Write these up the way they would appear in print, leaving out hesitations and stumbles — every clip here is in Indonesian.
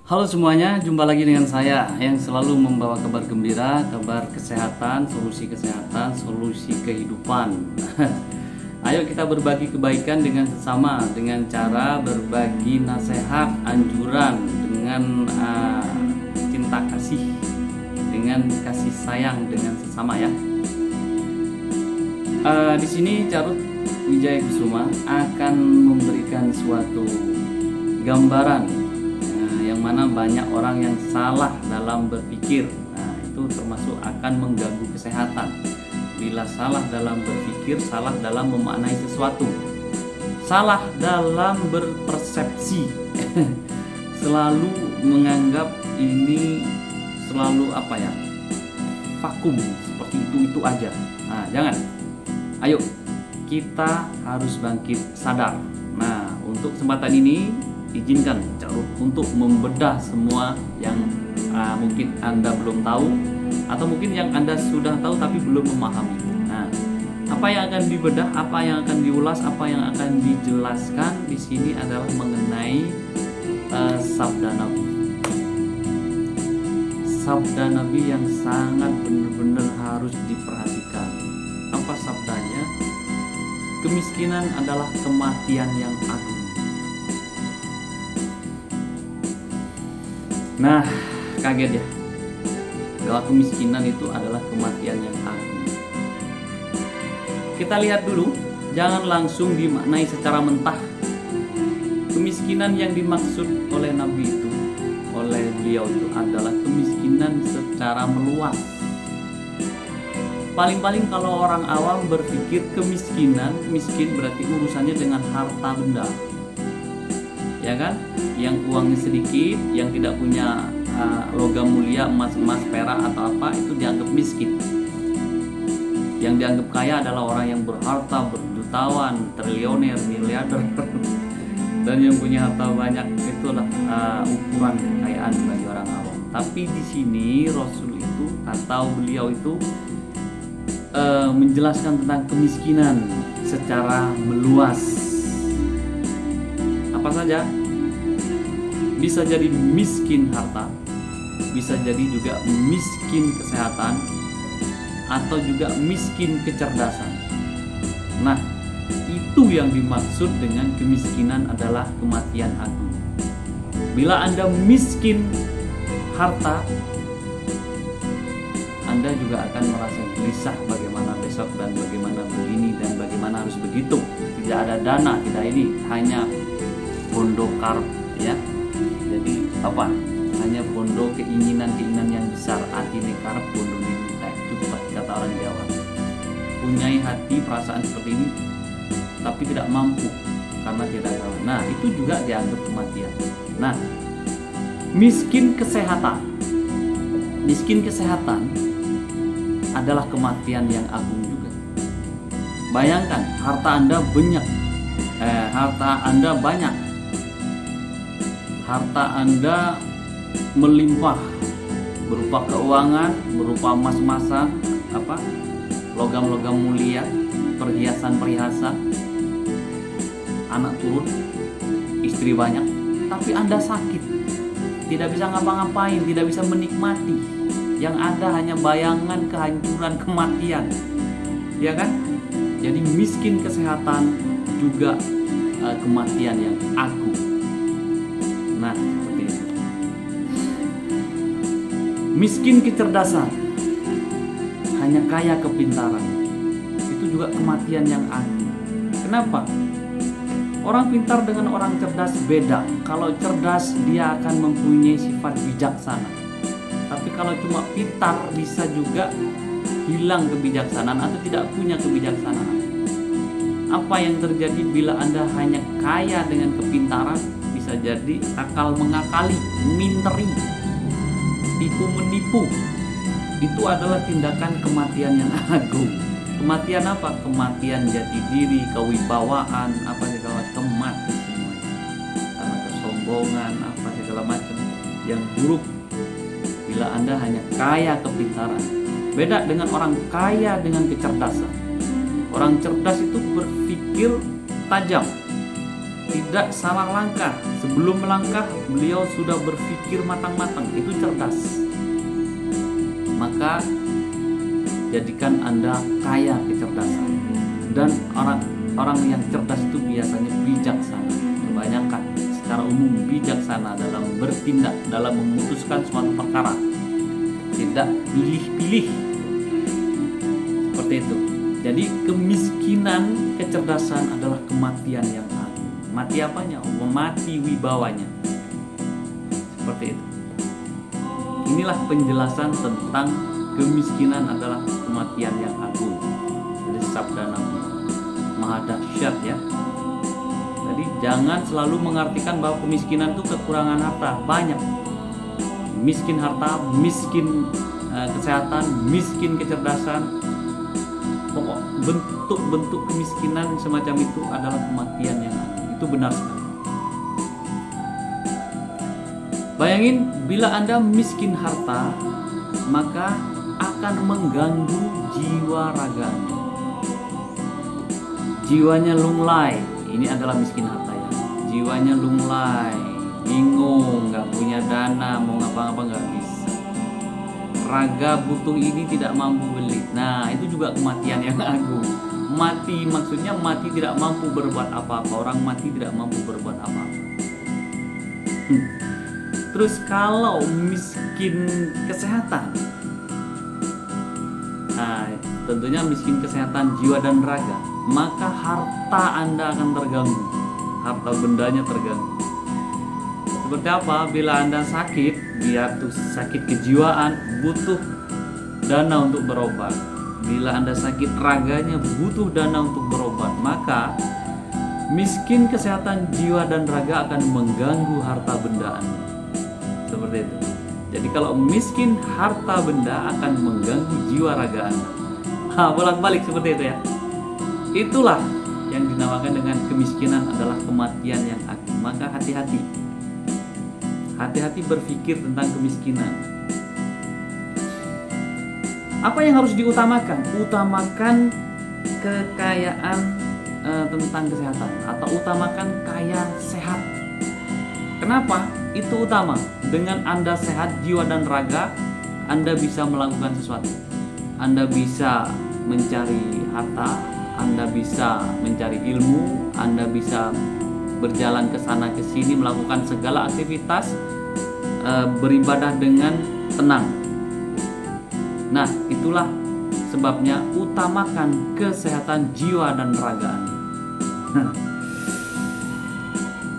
Halo semuanya, jumpa lagi dengan saya yang selalu membawa kabar gembira, kabar kesehatan, solusi kehidupan. Ayo kita berbagi kebaikan dengan sesama dengan cara berbagi nasihat, anjuran dengan cinta kasih, dengan kasih sayang dengan sesama ya. Di sini Carut Wijaya Kusuma akan memberikan suatu gambaran yang mana banyak orang yang salah dalam berpikir. Nah, itu termasuk akan mengganggu kesehatan. Bila salah dalam berpikir, salah dalam memaknai sesuatu, salah dalam berpersepsi, selalu menganggap ini selalu vakum, seperti itu aja. Nah, jangan. Ayo kita harus bangkit sadar. Nah, untuk kesempatan ini izinkan Carut untuk membedah semua yang mungkin Anda belum tahu, atau mungkin yang Anda sudah tahu tapi belum memahami. Nah, apa yang akan dibedah, apa yang akan diulas, apa yang akan dijelaskan di sini adalah mengenai sabda Nabi. Sabda Nabi yang sangat benar-benar harus diperhatikan. Apa sabdanya? Kemiskinan adalah kematian yang agung. Nah, kaget ya, kalau kemiskinan itu adalah kematian yang agung. Kita lihat dulu, jangan langsung dimaknai secara mentah. Kemiskinan yang dimaksud oleh Nabi itu, oleh beliau itu adalah kemiskinan secara meluas. Paling-paling kalau orang awam berpikir kemiskinan, miskin berarti urusannya dengan harta benda, ya kan? Yang uangnya sedikit, yang tidak punya logam mulia, emas, perak atau apa, itu dianggap miskin. Yang dianggap kaya adalah orang yang berharta, berjutawan, triliuner, miliarder. Dan yang punya harta banyak itulah ukuran kekayaan bagi orang awam. Tapi di sini Rasul itu atau beliau itu menjelaskan tentang kemiskinan secara meluas. Apa saja? Bisa jadi miskin harta, bisa jadi juga miskin kesehatan, atau juga miskin kecerdasan. Nah, itu yang dimaksud dengan kemiskinan adalah kematian agung. Bila Anda miskin harta, Anda juga akan merasa gelisah bagaimana besok dan bagaimana begini dan bagaimana harus begitu. Tidak ada dana, kita ini hanya bondo karp ya. Jadi hanya bondo keinginan yang besar, hati nekarep bondo minta, itu kata orang Jawa. Punyai hati perasaan seperti ini tapi tidak mampu karena tidak tahu. Nah, itu juga dianggap kematian. Nah, miskin kesehatan adalah kematian yang agung juga. Bayangkan harta Anda banyak, harta Anda melimpah berupa keuangan, berupa emas-emasan, logam-logam mulia, perhiasan-perhiasan, anak turun, istri banyak, tapi Anda sakit, tidak bisa ngapa-ngapain, tidak bisa menikmati. Yang ada hanya bayangan kehancuran, kematian, ya kan? Jadi miskin kesehatan juga kematian yang agung. Nah, seperti itu. Miskin kecerdasan, hanya kaya kepintaran, itu juga kematian yang agung. Kenapa? Orang pintar dengan orang cerdas beda. Kalau cerdas dia akan mempunyai sifat bijaksana. Tapi kalau cuma pintar bisa juga hilang kebijaksanaan atau tidak punya kebijaksanaan. Apa yang terjadi bila Anda hanya kaya dengan kepintaran? Bisa jadi akal mengakali, minteri, tipu menipu. Itu adalah tindakan kematian yang agung. Kematian apa? Kematian jati diri, kewibawaan, segala macam, mati semuanya. Karena kesombongan, segala macam yang buruk. Bila Anda hanya kaya kepintaran, beda dengan orang kaya dengan kecerdasan. Orang cerdas itu berpikir tajam, tidak salah langkah. Sebelum melangkah, beliau sudah berpikir matang-matang. Itu cerdas. Maka jadikan Anda kaya kecerdasan. Dan orang yang cerdas itu biasanya bijaksana. Kebanyakan secara umum bijaksana dalam bertindak, dalam memutuskan suatu perkara. Tidak pilih-pilih. Seperti itu. Jadi kemiskinan kecerdasan adalah kematian yang agung. Mati apanya? Mati wibawanya. Seperti itu. Inilah penjelasan tentang kemiskinan adalah kematian yang agung. Jadi sabda Nabi maha dahsyat ya. Jadi jangan selalu mengartikan bahwa kemiskinan itu kekurangan harta. Banyak. Miskin harta, miskin kesehatan, miskin kecerdasan. Pokok bentuk-bentuk kemiskinan semacam itu adalah kematian yang agung. Itu benar sekali. Bayangin bila Anda miskin harta, maka akan mengganggu jiwa raga Anda. Jiwanya lunglai. Ini adalah miskin harta ya. Jiwanya lunglai, bingung, gak punya dana, mau ngapa-ngapa gak bisa. Raga butuh ini tidak mampu beli. Nah, itu juga kematian yang agung. Mati maksudnya mati tidak mampu berbuat apa-apa. Orang mati tidak mampu berbuat apa-apa. Terus kalau miskin kesehatan, nah, tentunya miskin kesehatan jiwa dan raga, maka harta Anda akan terganggu. Harta bendanya terganggu. Seperti apa? Bila Anda sakit, biar tuh sakit kejiwaan, butuh dana untuk berobat. Bila Anda sakit raganya, butuh dana untuk berobat. Maka miskin kesehatan jiwa dan raga akan mengganggu harta benda Anda. Seperti itu. Jadi kalau miskin harta benda akan mengganggu jiwa raga Anda. Bolak-balik seperti itu ya. Itulah yang dinamakan dengan kemiskinan adalah kematian yang agung. Maka hati-hati. Hati-hati berpikir tentang kemiskinan. Apa yang harus diutamakan? Utamakan kekayaan tentang kesehatan, atau utamakan kaya sehat. Kenapa? Itu utama. Dengan Anda sehat jiwa dan raga, Anda bisa melakukan sesuatu. Anda bisa mencari harta, Anda bisa mencari ilmu, Anda bisa berjalan ke sana ke sini, melakukan segala aktivitas, beribadah dengan tenang. Nah, itulah sebabnya utamakan kesehatan jiwa dan raga Anda.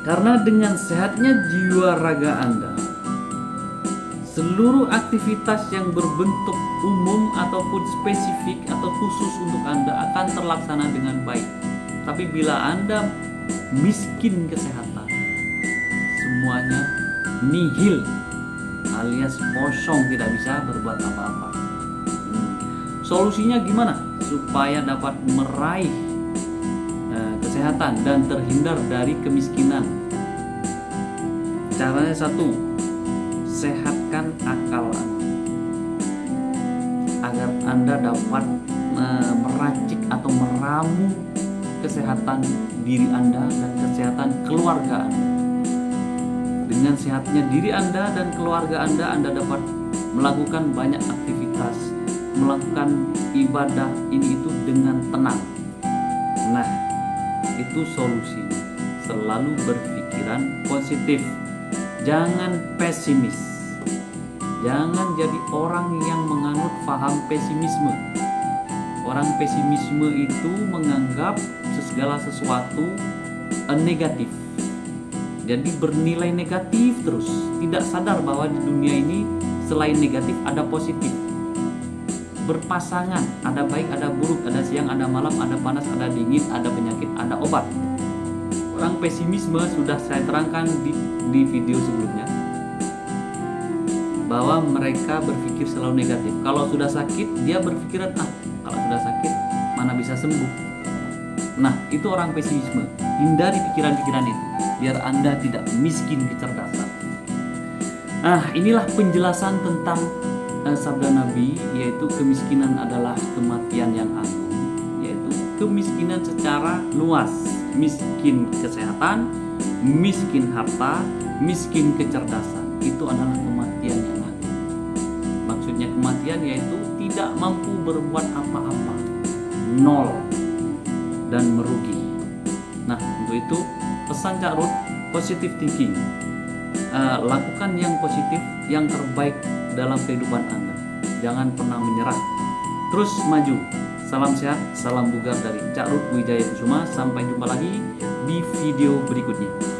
Karena dengan sehatnya jiwa raga Anda, seluruh aktivitas yang berbentuk umum ataupun spesifik atau khusus untuk Anda akan terlaksana dengan baik. Tapi bila Anda miskin kesehatan, semuanya nihil alias kosong, tidak bisa berbuat apa-apa. Solusinya gimana? Supaya dapat meraih kesehatan dan terhindar dari kemiskinan. Caranya satu, sehatkan akal Anda agar Anda dapat meracik atau meramu kesehatan diri Anda dan kesehatan keluarga Anda. Dengan sehatnya diri Anda dan keluarga Anda dapat melakukan banyak aktivitas, melakukan ibadah ini itu dengan tenang. Nah, itu solusinya. Selalu berpikiran positif. Jangan pesimis. Jangan jadi orang yang menganut paham pesimisme. Orang pesimisme itu menganggap segala sesuatu negatif. Jadi bernilai negatif terus, tidak sadar bahwa di dunia ini selain negatif ada positif. Berpasangan, ada baik, ada buruk, ada siang, ada malam, ada panas, ada dingin, ada penyakit, ada obat. Orang pesimisme sudah saya terangkan di video sebelumnya, bahwa mereka berpikir selalu negatif. Kalau sudah sakit, dia berpikiran, kalau sudah sakit mana bisa sembuh. Nah, itu orang pesimisme. Hindari pikiran-pikiran itu, biar Anda tidak miskin kecerdasan. Inilah penjelasan tentang sabda Nabi, yaitu kemiskinan adalah kematian yang agung, yaitu kemiskinan secara luas, miskin kesehatan, miskin harta, miskin kecerdasan. Itu adalah kematian yang mati. Maksudnya kematian yaitu tidak mampu berbuat apa-apa, nol, dan merugi. Nah, untuk itu pesan Cak Ruth, positive thinking. Lakukan yang positif, yang terbaik dalam kehidupan Anda. Jangan pernah menyerah. Terus maju. Salam sehat, salam bugar dari Cak Ruth Wijaya Kusuma. Sampai jumpa lagi di video berikutnya.